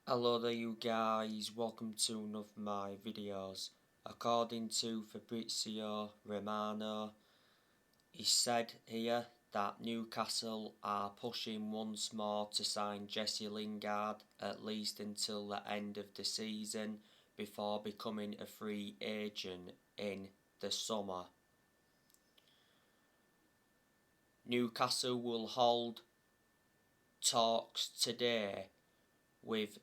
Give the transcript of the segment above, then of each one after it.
Hello there you guys, welcome to one of my videos. According to Fabrizio Romano, he said here that Newcastle are pushing once more to sign Jessie Lingard at least until the end of the season before becoming a free agent in the summer. Newcastle will hold talks today with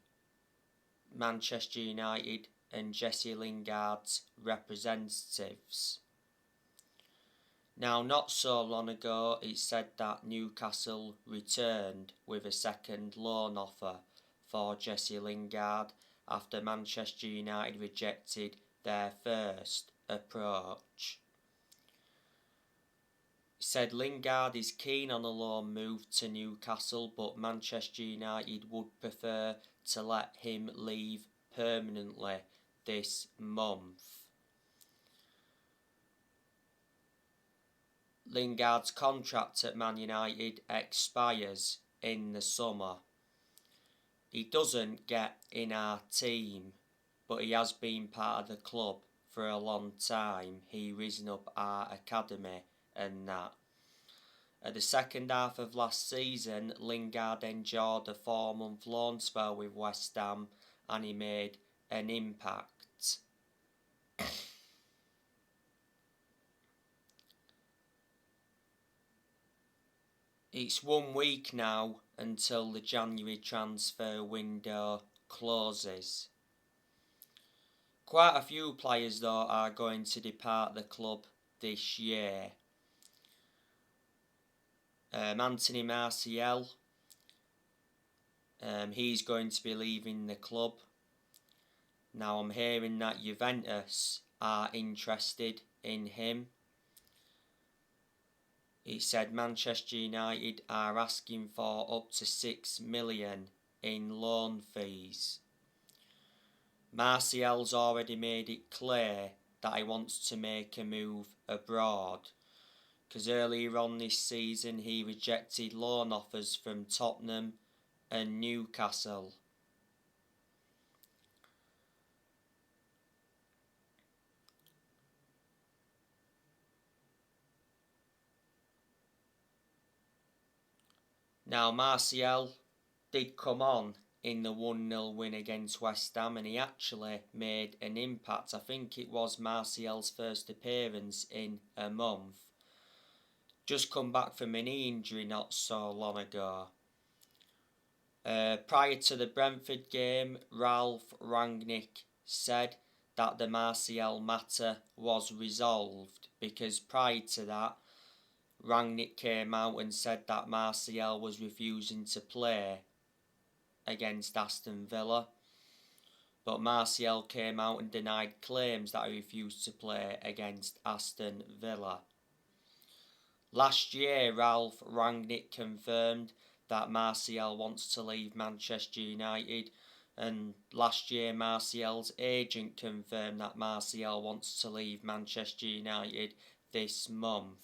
Manchester United and Jessie Lingard's representatives. Now, not so long ago, it said that Newcastle returned with a second loan offer for Jessie Lingard after Manchester United rejected their first approach. It said Lingard is keen on a loan move to Newcastle, but Manchester United would prefer to let him leave permanently this month. Lingard's contract at Man United expires in the summer. He doesn't get in our team, but he has been part of the club for a long time. He risen up our academy and that. At the second half of last season, Lingard endured a 4-month loan spell with West Ham and he made an impact. It's 1 week now until the January transfer window closes. Quite a few players though are going to depart the club this year. Anthony Martial, he's going to be leaving the club. Now I'm hearing that Juventus are interested in him. He said Manchester United are asking for up to 6 million in loan fees. Martial's already made it clear that he wants to make a move abroad, because earlier on this season he rejected loan offers from Tottenham and Newcastle. Now Martial did come on in the 1-0 win against West Ham and he actually made an impact. I think it was Martial's first appearance in a month. Just come back from a knee injury not so long ago. Prior to the Brentford game, Ralph Rangnick said that the Martial matter was resolved, because prior to that, Rangnick came out and said that Martial was refusing to play against Aston Villa. But Martial came out and denied claims that he refused to play against Aston Villa. Last year, Ralph Rangnick confirmed that Martial wants to leave Manchester United, and last year Martial's agent confirmed that Martial wants to leave Manchester United this month.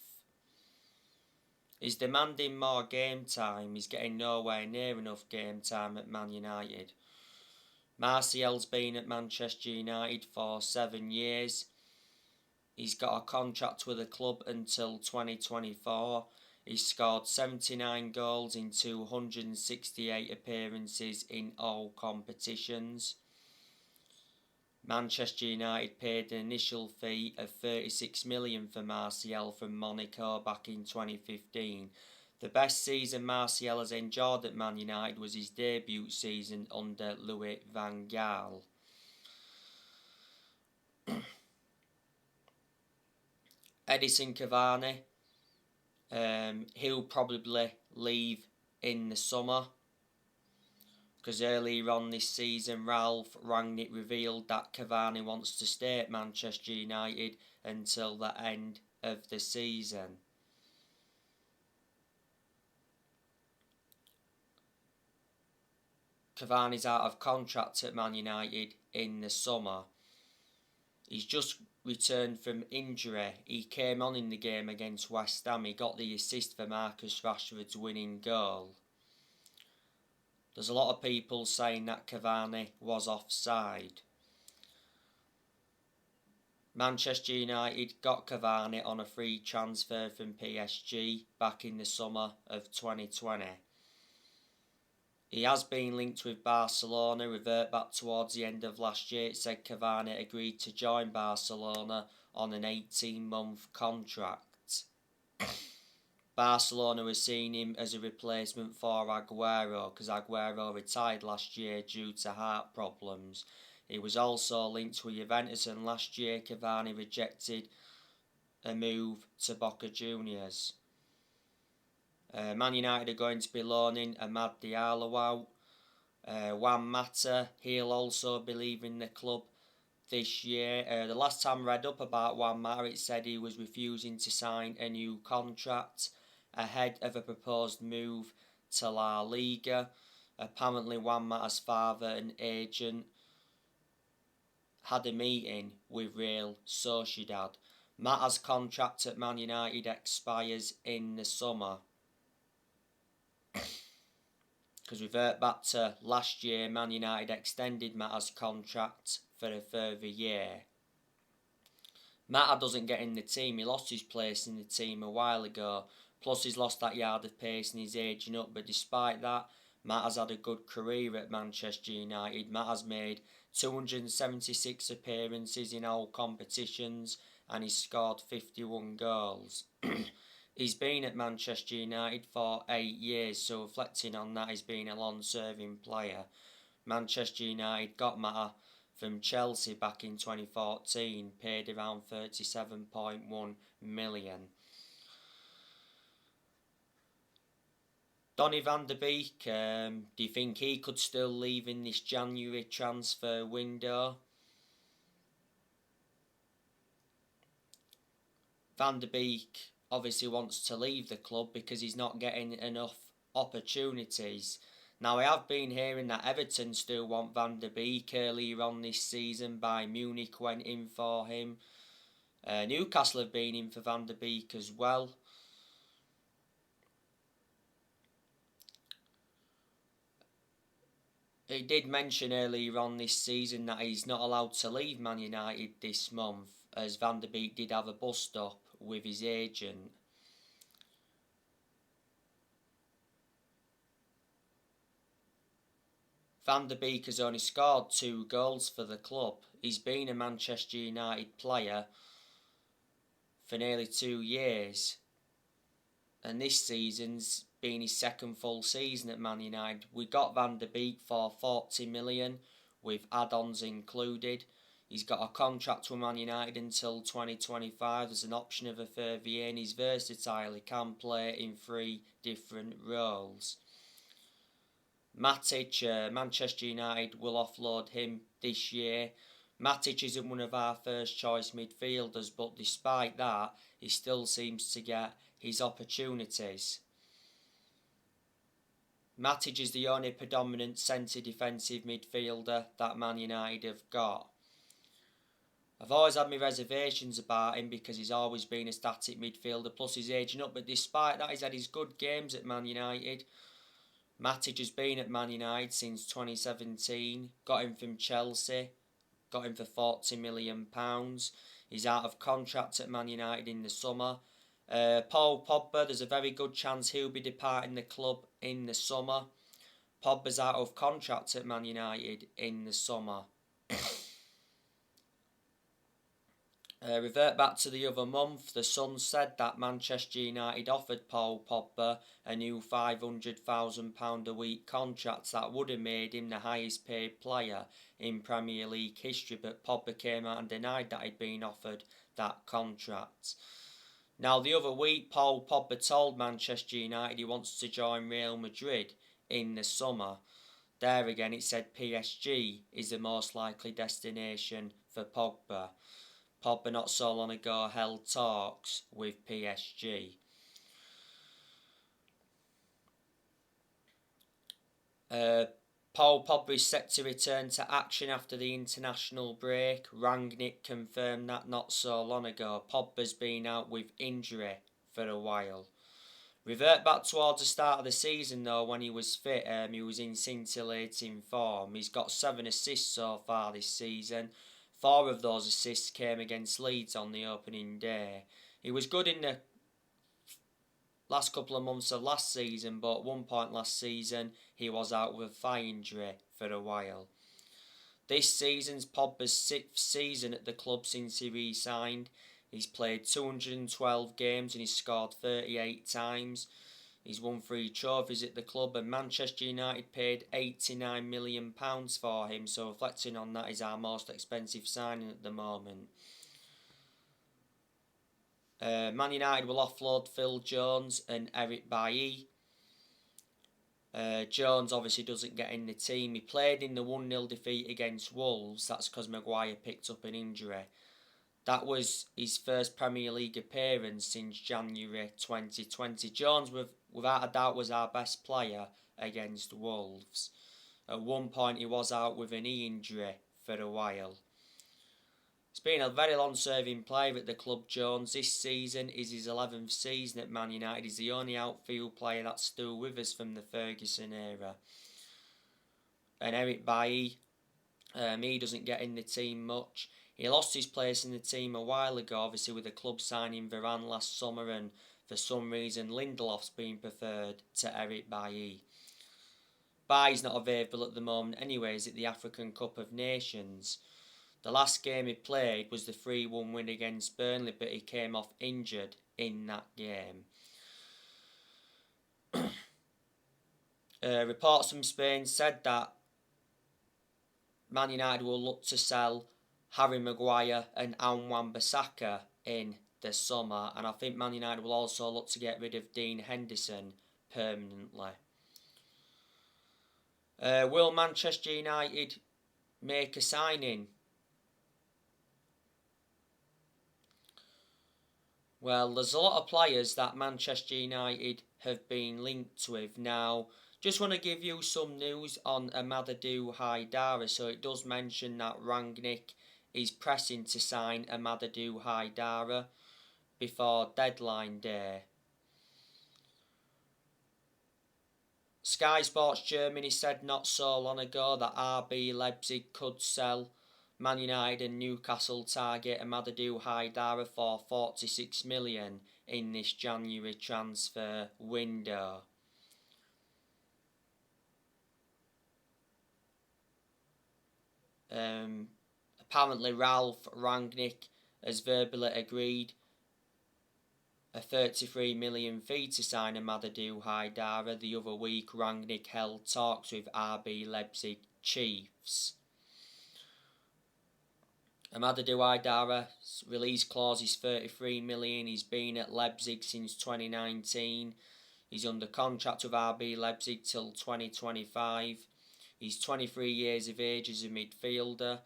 He's demanding more game time. He's getting nowhere near enough game time at Man United. Martial's been at Manchester United for 7 years. He's got a contract with the club until 2024. He scored 79 goals in 268 appearances in all competitions. Manchester United paid an initial fee of 36 million for Martial from Monaco back in 2015. The best season Martial has enjoyed at Man United was his debut season under Louis van Gaal. Edison Cavani, he'll probably leave in the summer, because earlier on this season Ralph Rangnick revealed that Cavani wants to stay at Manchester United until the end of the season. Cavani's out of contract at Man United in the summer. He's just returned from injury. He came on in the game against West Ham. He got the assist for Marcus Rashford's winning goal. There's a lot of people saying that Cavani was offside. Manchester United got Cavani on a free transfer from PSG back in the summer of 2020. He has been linked with Barcelona. Revert back towards the end of last year, it said Cavani agreed to join Barcelona on an 18-month contract. Barcelona was seeing him as a replacement for Aguero because Aguero retired last year due to heart problems. He was also linked with Juventus, and last year Cavani rejected a move to Boca Juniors. Man United are going to be loaning Amad Diallo out. Juan Mata, he'll also be leaving the club this year. The last time I read up about Juan Mata, it said he was refusing to sign a new contract ahead of a proposed move to La Liga. Apparently Juan Mata's father and agent had a meeting with Real Sociedad. Mata's contract at Man United expires in the summer. Because revert back to last year, Man United extended Mata's contract for a further year. Mata doesn't get in the team. He lost his place in the team a while ago. Plus he's lost that yard of pace and he's aging up. But despite that, Mata's had a good career at Manchester United. Mata's made 276 appearances in all competitions and he's scored 51 goals. He's been at Manchester United for 8 years, so reflecting on that, he's been a long-serving player. Manchester United got Mata from Chelsea back in 2014, paid around 37.1 million. Donny van der Beek, do you think he could still leave in this January transfer window? Van der Beek obviously wants to leave the club because he's not getting enough opportunities. Now, I have been hearing that Everton still want Van der Beek. Earlier on this season, Bayern Munich went in for him. Newcastle have been in for Van der Beek as well. He did mention earlier on this season that he's not allowed to leave Man United this month, as Van der Beek did have a bust-up with his agent. Van der Beek has only scored 2 goals for the club. He's been a Manchester United player for nearly 2 years, and this season's been his second full season at Man United. We got Van der Beek for 40 million with add-ons included. He's got a contract with Man United until 2025. There's an option of a further year, and he's versatile. He can play in 3 different roles. Matic, Manchester United will offload him this year. Matic isn't one of our first choice midfielders, but despite that, he still seems to get his opportunities. Matic is the only predominant centre defensive midfielder that Man United have got. I've always had my reservations about him because he's always been a static midfielder, plus he's aging up, but despite that, he's had his good games at Man United. Matic has been at Man United since 2017, got him from Chelsea, got him for £40 million. He's out of contract at Man United in the summer. Paul Pogba, there's a very good chance he'll be departing the club in the summer. Pogba's out of contract at Man United in the summer. Revert back to the other month, the Sun said that Manchester United offered Paul Pogba a new £500,000 a week contract that would have made him the highest paid player in Premier League history, but Pogba came out and denied that he'd been offered that contract. Now, the other week, Paul Pogba told Manchester United he wants to join Real Madrid in the summer. There again, it said PSG is the most likely destination for Pogba. Pogba not so long ago held talks with PSG. Paul Pogba is set to return to action after the international break. Rangnick confirmed that not so long ago. Pogba's been out with injury for a while. Revert back towards the start of the season though, when he was fit, he was in scintillating form. He's got 7 assists so far this season. 4 of those assists came against Leeds on the opening day. He was good in the last couple of months of last season, but at one point last season he was out with a thigh injury for a while. This season's Pogba's 6th season at the club since he re-signed. He's played 212 games and he's scored 38 times. He's won 3 trophies at the club, and Manchester United paid £89 million for him, so reflecting on that, he's our most expensive signing at the moment. Man United will offload Phil Jones and Eric Bailly. Jones obviously doesn't get in the team. He played in the 1-0 defeat against Wolves. That's because Maguire picked up an injury. That was his first Premier League appearance since January 2020. Jones, without a doubt, was our best player against Wolves. At one point, he was out with a knee injury for a while. He's been a very long-serving player at the club, Jones. This season is his 11th season at Man United. He's the only outfield player that's still with us from the Ferguson era. And Eric Bailly, he doesn't get in the team much. He lost his place in the team a while ago, obviously with the club signing Varane last summer, and for some reason Lindelof's been preferred to Eric Bailly. Bailly's not available at the moment anyways at the African Cup of Nations. The last game he played was the 3-1 win against Burnley, but he came off injured in that game. Reports from Spain said that Man United will look to sell Harry Maguire and Wan-Bissaka in the summer, and I think Man United will also look to get rid of Dean Henderson permanently. Will Manchester United make a signing? Well, there's a lot of players that Manchester United have been linked with now. Just want to give you some news on Amadou Haidara. So it does mention that Rangnick is pressing to sign Amadou Haidara before deadline day. Sky Sports Germany said not so long ago that RB Leipzig could sell Man United and Newcastle target Amadou Haidara for 46 million in this January transfer window. Apparently Ralph Rangnick has verbally agreed a 33 million fee to sign Amadou Haidara. The other week Rangnick held talks with RB Leipzig chiefs. Amadou Haidara's release clause is 33 million. He's been at Leipzig since 2019. He's under contract with RB Leipzig till 2025. He's 23 years of age as a midfielder.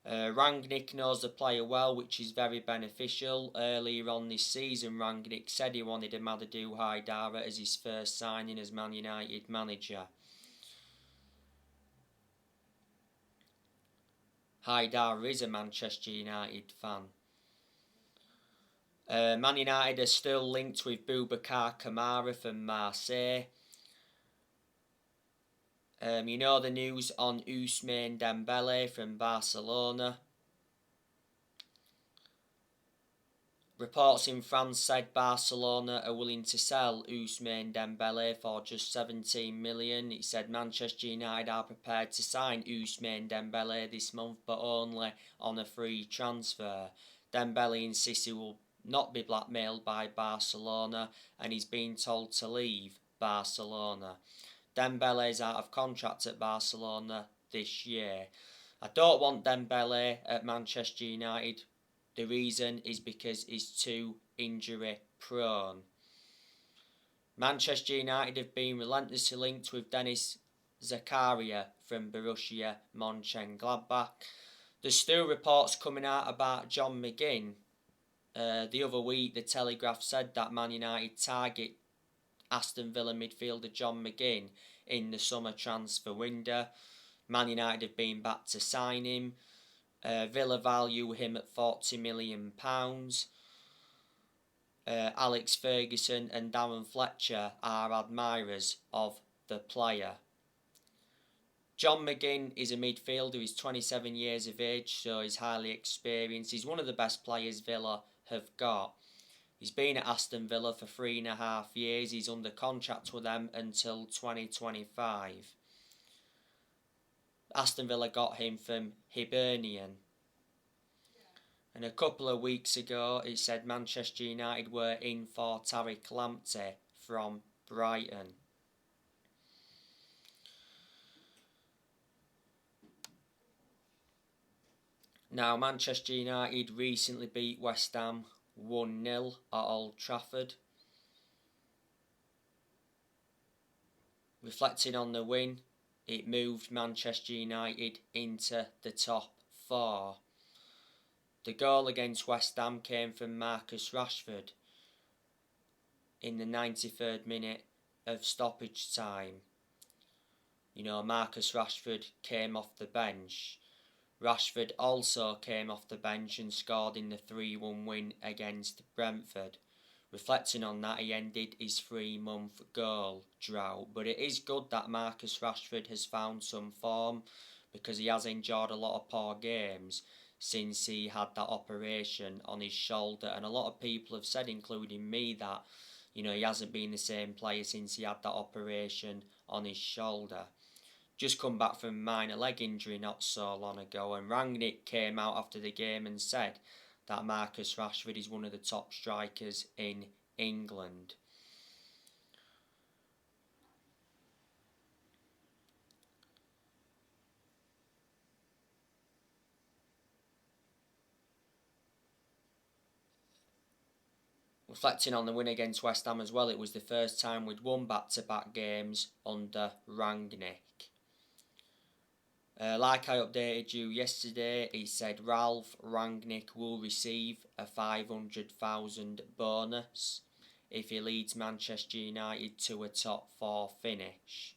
Rangnick knows the player well, which is very beneficial. Earlier on this season, Rangnick said he wanted Amadou Haidara as his first signing as Man United manager. Haidara is a Manchester United fan. Man United are still linked with Boubacar Kamara from Marseille. You know the news on Ousmane Dembele from Barcelona. Reports in France said Barcelona are willing to sell Ousmane Dembele for just 17 million. It said Manchester United are prepared to sign Ousmane Dembele this month, but only on a free transfer. Dembele insists he will not be blackmailed by Barcelona, and he's been told to leave Barcelona. Dembele is out of contract at Barcelona this year. I don't want Dembele at Manchester United. The reason is because he's too injury prone. Manchester United have been relentlessly linked with Dennis Zakaria from Borussia Mönchengladbach. There's still reports coming out about John McGinn. The other week, The Telegraph said that Man United target Aston Villa midfielder John McGinn in the summer transfer window. Man United have been back to sign him. Villa value him at £40 million. Alex Ferguson and Darren Fletcher are admirers of the player. John McGinn is a midfielder. He's 27 years of age, so he's highly experienced. He's one of the best players Villa have got. He's been at Aston Villa for 3.5 years. He's under contract with them until 2025. Aston Villa got him from Hibernian. And a couple of weeks ago, it said Manchester United were in for Tariq Lamptey from Brighton. Now, Manchester United recently beat West Ham 1-0 at Old Trafford. Reflecting on the win, it moved Manchester United into the top 4. The goal against West Ham came from Marcus Rashford in the 93rd minute of stoppage time. You know, Marcus Rashford came off the bench. Rashford also came off the bench and scored in the 3-1 win against Brentford. Reflecting on that, he ended his 3-month goal drought. But it is good that Marcus Rashford has found some form, because he has enjoyed a lot of poor games since he had that operation on his shoulder. And a lot of people have said, including me, that he hasn't been the same player since he had that operation on his shoulder. Just come back from a minor leg injury not so long ago, and Rangnick came out after the game and said that Marcus Rashford is one of the top strikers in England. Reflecting on the win against West Ham as well, it was the first time we'd won back-to-back games under Rangnick. Like I updated you yesterday, he said Ralph Rangnick will receive a £500,000 bonus if he leads Manchester United to a top 4 finish.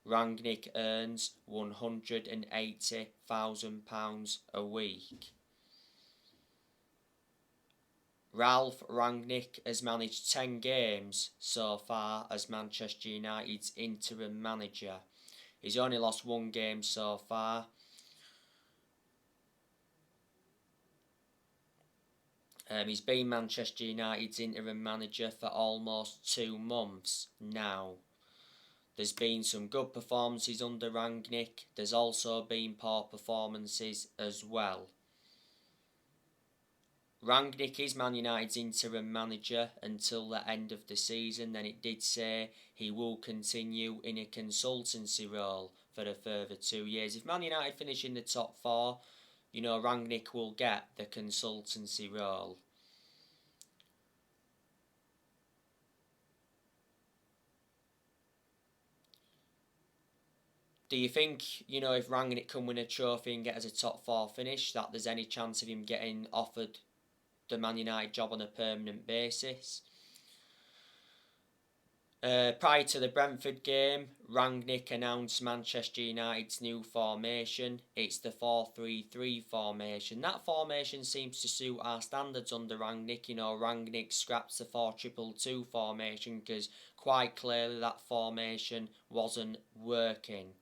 Rangnick earns £180,000 a week. Ralph Rangnick has managed 10 games so far as Manchester United's interim manager. He's only lost 1 game so far. He's been Manchester United's interim manager for almost 2 months now. There's been some good performances under Rangnick. There's also been poor performances as well. Rangnick is Man United's interim manager until the end of the season. Then it did say he will continue in a consultancy role for a further 2 years. If Man United finish in the top 4, Rangnick will get the consultancy role. Do you think, if Rangnick can win a trophy and get us a top 4 finish, that there's any chance of him getting offered the Man United job on a permanent basis? Prior to the Brentford game, Rangnick announced Manchester United's new formation. It's the 4-3-3 formation. That formation seems to suit our standards under Rangnick. Rangnick scrapped the 4-2-2 formation because quite clearly that formation wasn't working.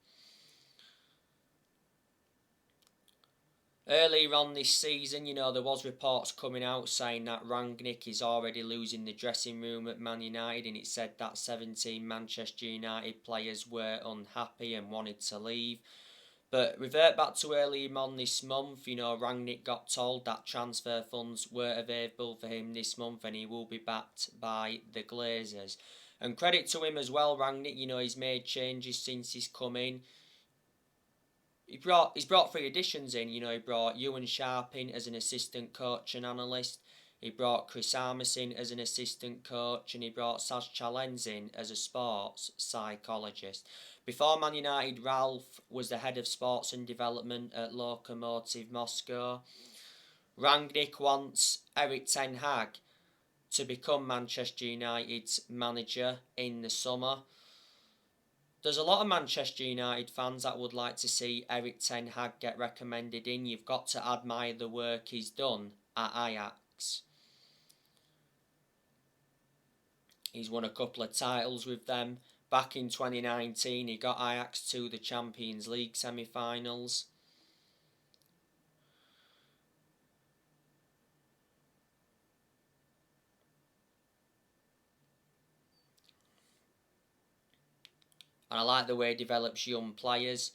Earlier on this season, there was reports coming out saying that Rangnick is already losing the dressing room at Man United, and it said that 17 Manchester United players were unhappy and wanted to leave. But revert back to earlier on this month, Rangnick got told that transfer funds were available for him this month and he will be backed by the Glazers. And credit to him as well, Rangnick, he's made changes since he's come in. He's brought 3 additions in. He brought Ewan Sharp in as an assistant coach and analyst. He brought Chris Armas in as an assistant coach, and he brought Saz Chalens in as a sports psychologist. Before Man United, Ralph was the head of sports and development at Lokomotiv Moscow. Rangnick wants Erik ten Hag to become Manchester United's manager in the summer. There's a lot of Manchester United fans that would like to see Erik ten Hag get recommended in. You've got to admire the work he's done at Ajax. He's won a couple of titles with them. Back in 2019, he got Ajax to the Champions League semi-finals. And I like the way he develops young players.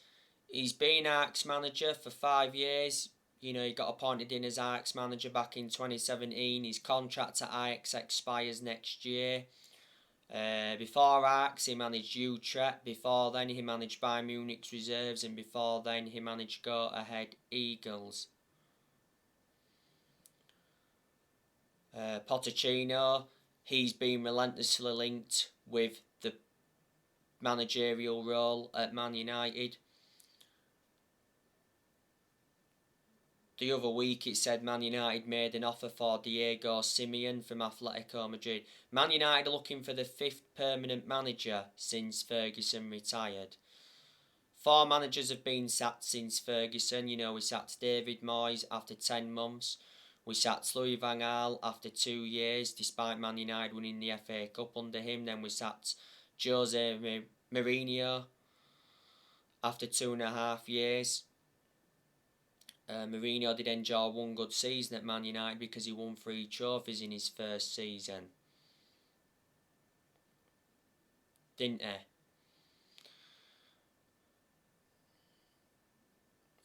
He's been Ajax manager for 5 years. You know, he got appointed in as Ajax manager back in 2017. His contract at Ajax expires next year. Before Ajax, he managed Utrecht. Before then, he managed Bayern Munich's reserves. And before then, he managed Go Ahead Eagles. Pochettino, he's been relentlessly linked with the managerial role at Man United. The other week it said Man United made an offer for Diego Simeone from Atletico Madrid. Man United are looking for the 5th permanent manager since Ferguson retired. 4 managers have been sacked since Ferguson. You know, we sacked David Moyes after 10 months. We sacked Louis van Gaal after 2 years, despite Man United winning the FA Cup under him. Then we sacked Jose Mourinho after 2.5 years. Mourinho did enjoy one good season at Man United because he won 3 trophies in his first season. Didn't he?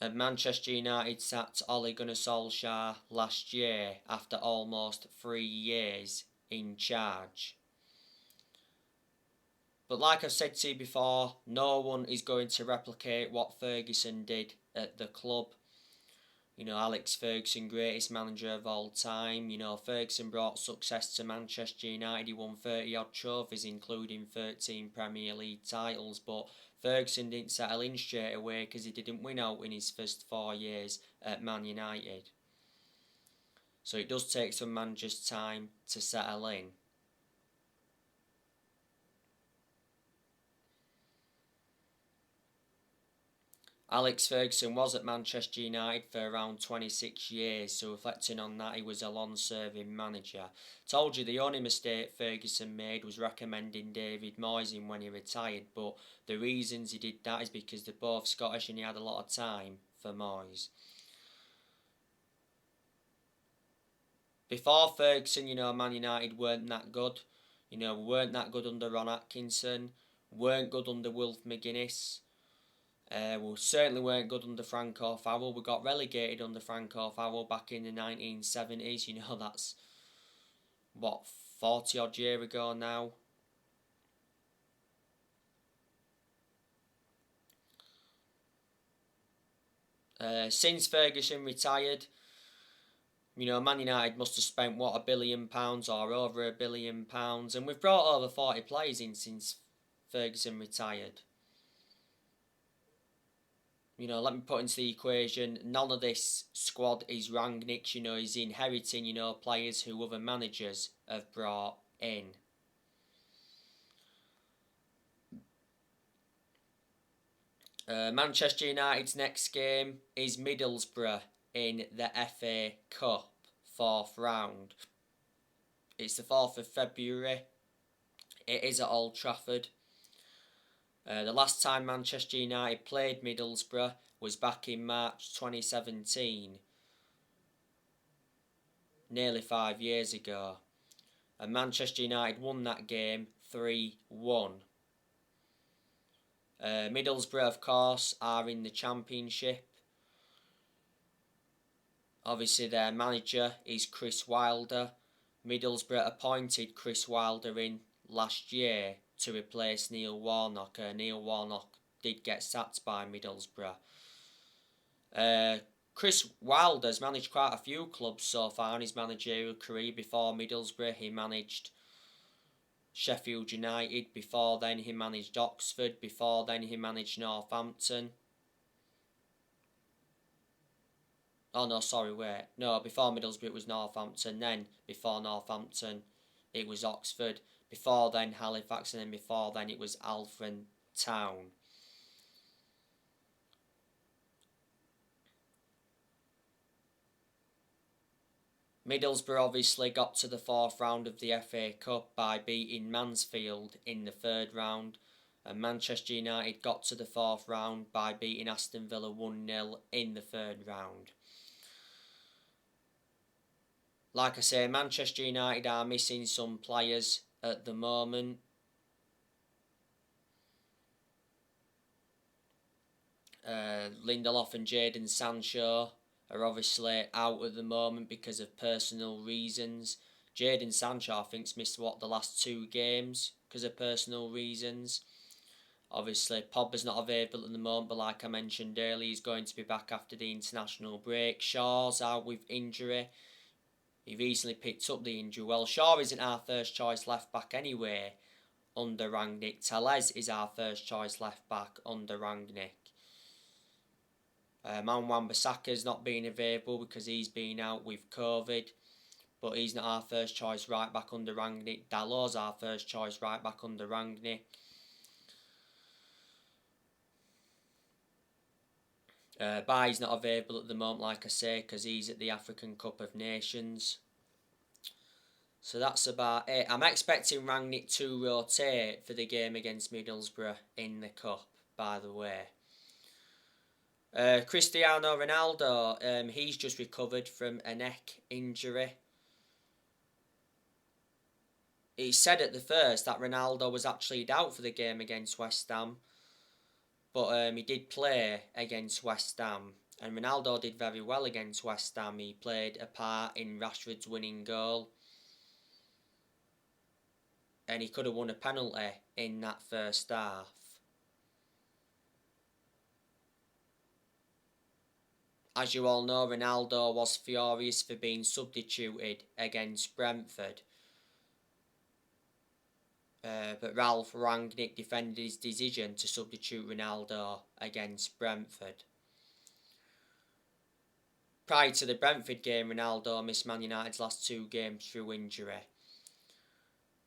And Manchester United sacked Ole Gunnar Solskjaer last year after almost 3 years in charge. But like I've said to you before, no one is going to replicate what Ferguson did at the club. You know, Alex Ferguson, greatest manager of all time. You know, Ferguson brought success to Manchester United. He won 30 odd trophies, including 13 Premier League titles. But Ferguson didn't settle in straight away because he didn't win out in his first 4 years at Man United. So it does take some managers time to settle in. Alex Ferguson was at Manchester United for around 26 years, so reflecting on that, he was a long-serving manager. Told you the only mistake Ferguson made was recommending David Moyes in when he retired, but the reasons he did that is because they're both Scottish and he had a lot of time for Moyes. Before Ferguson, you know, Man United weren't that good. You know, weren't that good under Ron Atkinson, weren't good under Wilf McGuinness. We certainly weren't good under Franco Farrell. We got relegated under Franco Farrell back in the 1970s. You know, that's, 40 odd year ago now. Since Ferguson retired, you know, Man United must have spent, £1 billion or over £1 billion. And we've brought over 40 players in since Ferguson retired. You know, let me put into the equation, none of this squad is Rangnick's. You know, he's inheriting, you know, players who other managers have brought in. Manchester United's next game is Middlesbrough in the FA Cup, 4th round. It's the 4th of February. It is at Old Trafford. The last time Manchester United played Middlesbrough was back in March 2017, nearly 5 years ago, and Manchester United won that game 3-1. Middlesbrough, of course, are in the Championship. Obviously, their manager is Chris Wilder. Middlesbrough appointed Chris Wilder in last year to replace Neil Warnock. Neil Warnock did get sacked by Middlesbrough. Chris Wilder's managed quite a few clubs so far in his managerial career. Before Middlesbrough, he managed Sheffield United. Before then, he managed Oxford. Before then, he managed Northampton. Oh no, sorry, wait. No, before Middlesbrough it was Northampton. Then, before Northampton, it was Oxford. Before then, Halifax. And then before then, it was Alfred Town. Middlesbrough obviously got to the fourth round of the FA Cup by beating Mansfield in the third round, and Manchester United got to the fourth round by beating Aston Villa 1-0 in the third round. Like I say, Manchester United are missing some players at the moment. Lindelof and Jadon Sancho are obviously out at the moment because of personal reasons. Jadon Sancho, I think, missed the last 2 games because of personal reasons. Obviously, Pogba's not available at the moment, but like I mentioned earlier, he's going to be back after the international break. Shaw's out with injury. He recently picked up the injury. Well, Shaw isn't our first choice left back anyway under Rangnick. Tellez is our first choice left back under Rangnick. Wan-Bissaka's not been available because he's been out with COVID, but he's not our first choice right back under Rangnick. Dalot's our first choice right back under Rangnick. Bai's not available at the moment, like I say, because he's at the African Cup of Nations. So that's about it. I'm expecting Rangnick to rotate for the game against Middlesbrough in the Cup, by the way. Cristiano Ronaldo, he's just recovered from a neck injury. It said at the first that Ronaldo was actually out for the game against West Ham, but he did play against West Ham, and Ronaldo did very well against West Ham. He played a part in Rashford's winning goal, and he could have won a penalty in that first half. As you all know, Ronaldo was furious for being substituted against Brentford. But Ralph Rangnick defended his decision to substitute Ronaldo against Brentford. Prior to the Brentford game, Ronaldo missed Man United's last 2 games through injury.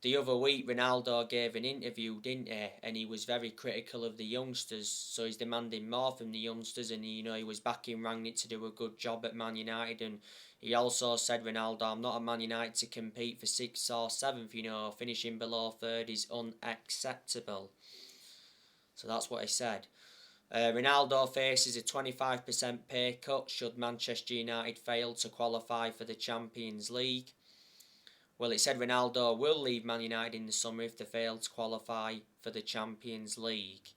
The other week, Ronaldo gave an interview, didn't he? And he was very critical of the youngsters, so he's demanding more from the youngsters, and he was backing Rangnick to do a good job at Man United. And he also said, Ronaldo, I'm not a Man United to compete for 6th or 7th, finishing below 3rd is unacceptable. So that's what he said. Ronaldo faces a 25% pay cut should Manchester United fail to qualify for the Champions League. Well, it said Ronaldo will leave Man United in the summer if they fail to qualify for the Champions League.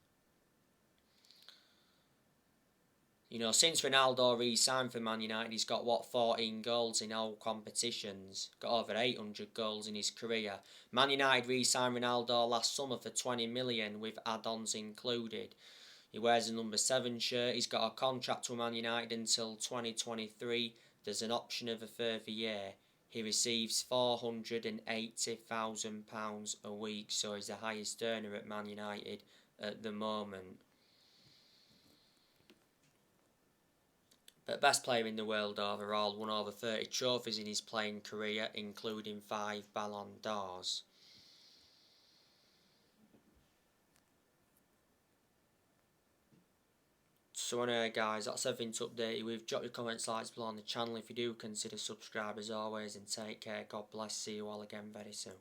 Since Ronaldo re-signed for Man United, he's got 14 goals in all competitions. Got over 800 goals in his career. Man United re-signed Ronaldo last summer for 20 million with add-ons included. He wears a number 7 shirt. He's got a contract with Man United until 2023. There's an option of a further year. He receives £480,000 a week, so he's the highest earner at Man United at the moment. But best player in the world overall, won over 30 trophies in his playing career, including 5 Ballon d'Ors. So anyway guys, that's everything to update you with. Drop your comments, likes below on the channel if you do. Consider subscribe as always, and take care. God bless. See you all again very soon.